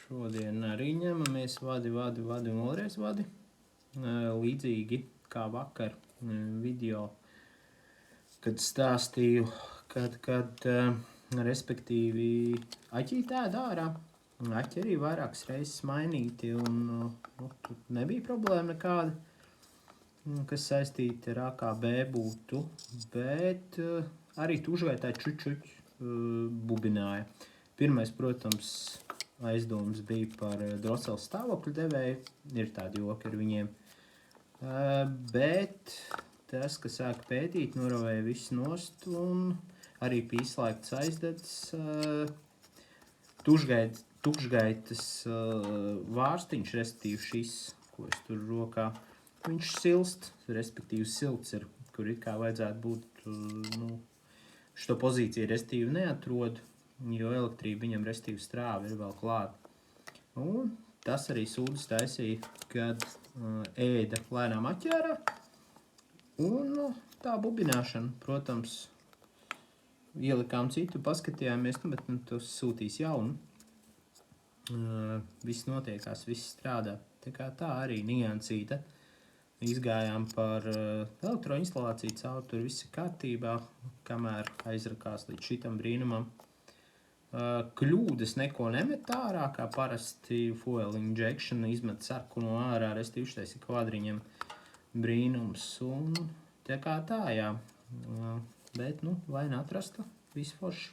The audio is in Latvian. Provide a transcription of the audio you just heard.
Šodien arī ņemamies vadi un vēlreiz vadi. Līdzīgi kā vakar video, kad stāstīju, kad respektīvi aķīt ēd ārā. Aķi arī vairākas reizes mainīti un tur nebija problēma nekāda, kas saistīta ar AKB būtu, bet arī tužvētāji čuķuķi bubināja. Pirmais, protams, aizdoms bija par Drosela stāvokļu devēju, ir tādi joki ar viņiem, bet tas, ka sāka pētīt, noravēja visu nost un arī pīslēgts aizdedzis tukšgaitas vārstiņš, respektīvi šis, ko es tur rokā, viņš silst, respektīvi silts ir, kur it kā vajadzētu būt, šo pozīciju respektīvi neatrod, jo elektrība viņam respektīvi strāva ir vēl klāta. Un tas arī sūdas taisīja, kad ēda lēnām aķērā, un tā bubināšana, protams, ielikām citu, paskatījāmies, bet tas sūtīs jaunu. Viss notiekās, viss strādā. Tā arī niansīta. Izgājām par elektroinstalāciju cauri, tur viss ir kārtībā, kamēr aizrakās līdz šitam brīnumam. Kļūdas neko nemet ārā, kā parasti fuel injection izmet sarku no ārā, restīvi šitais ir kvadriņam brīnums. Un tā, jā. Bet, vaina atrasta, viss forši.